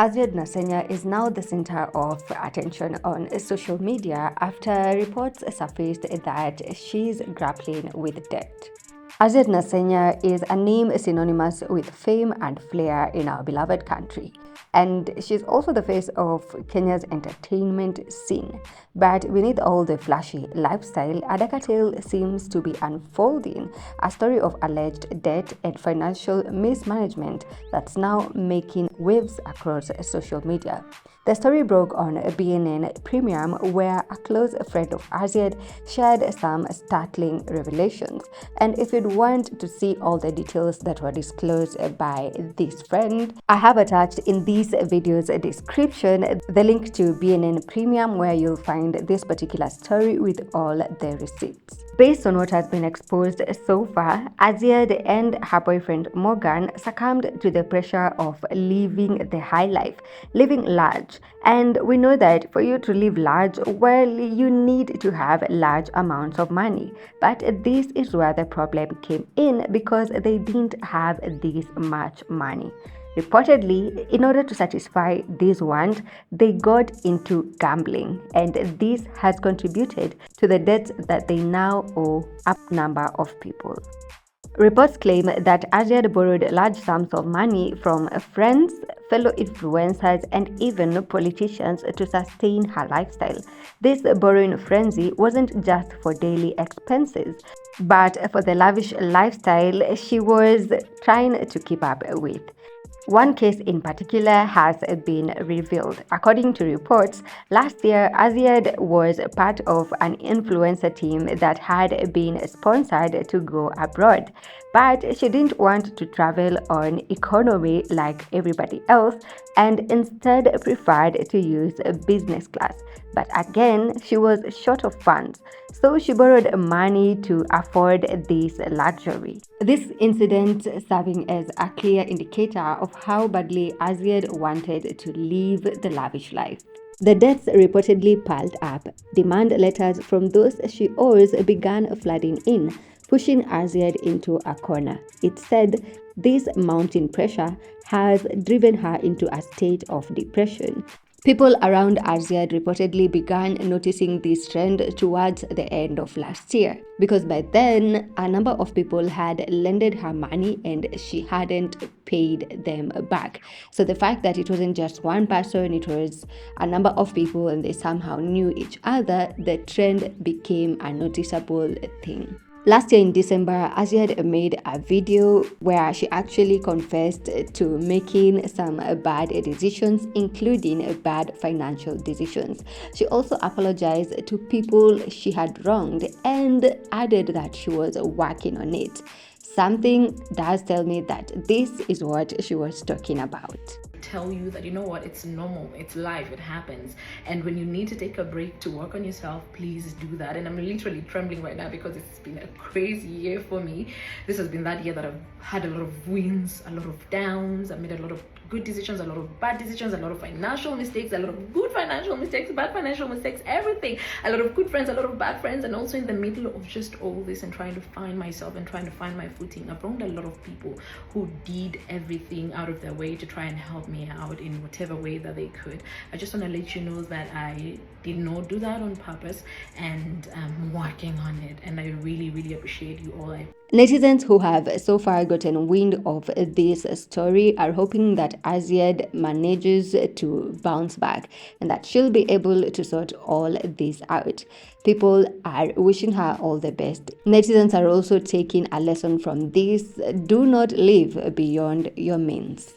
Azziad Nasenya is now the center of attention on social media after reports surfaced that she's grappling with debt. Azziad Nasenya is a name synonymous with fame and flair in our beloved country, and she's also the face of Kenya's entertainment scene. But beneath all the flashy lifestyle, a darker tale seems to be unfolding, a story of alleged debt and financial mismanagement that's now making waves across social media. The story broke on BNN Premium, where a close friend of Azziad shared some startling revelations. And if you'd want to see all the details that were disclosed by this friend, I have attached in this video's description the link to BNN Premium, where you'll find this particular story with all the receipts. Based on what has been exposed so far, Azziad and her boyfriend Morgan succumbed to the pressure of living the high life, living large. And we know that for you to live large, well, you need to have large amounts of money. But this is where the problem came in, because they didn't have this much money. Reportedly, in order to satisfy these wants, they got into gambling, and this has contributed to the debts that they now owe a number of people. Reports claim that Azziad borrowed large sums of money from friends, fellow influencers, and even politicians to sustain her lifestyle. This borrowing frenzy wasn't just for daily expenses, but for the lavish lifestyle she was trying to keep up with. One case in particular has been revealed. According to reports, last year Azziad was part of an influencer team that had been sponsored to go abroad. But she didn't want to travel on economy like everybody else and instead preferred to use business class. But again, she was short of funds, so she borrowed money to afford this luxury. This incident serving as a clear indicator of how badly Azziad wanted to live the lavish life. The debts reportedly piled up. Demand letters from those she owes began flooding in, pushing Azziad into a corner. It said this mounting pressure has driven her into a state of depression. People around Azziad reportedly began noticing this trend towards the end of last year, because by then a number of people had lended her money and she hadn't paid them back. So the fact that it wasn't just one person, it was a number of people and they somehow knew each other, the trend became a noticeable thing. Last year in December, Azziad made a video where she actually confessed to making some bad decisions, including bad financial decisions. She also apologized to people she had wronged and added that she was working on it. Something does tell me that this is what she was talking about. Tell you that, you know what, it's normal, it's life, it happens, and when you need to take a break to work on yourself, please do that. And I'm literally trembling right now because it's been a crazy year for me. This has been that year that I've had a lot of wins, a lot of downs. I've made a lot of good decisions, a lot of bad decisions, a lot of financial mistakes, a lot of good financial mistakes, bad financial mistakes, everything, a lot of good friends, a lot of bad friends, and also in the middle of just all this and trying to find myself and trying to find my footing, I've wronged a lot of people who did everything out of their way to try and help me out in whatever way that they could. I just want to let you know that I did not do that on purpose, and I'm working on it, and I really appreciate you all. Netizens who have so far gotten wind of this story are hoping that Azziad manages to bounce back and that she'll be able to sort all this out. People are wishing her all the best. Netizens are also taking a lesson from this: do not live beyond your means.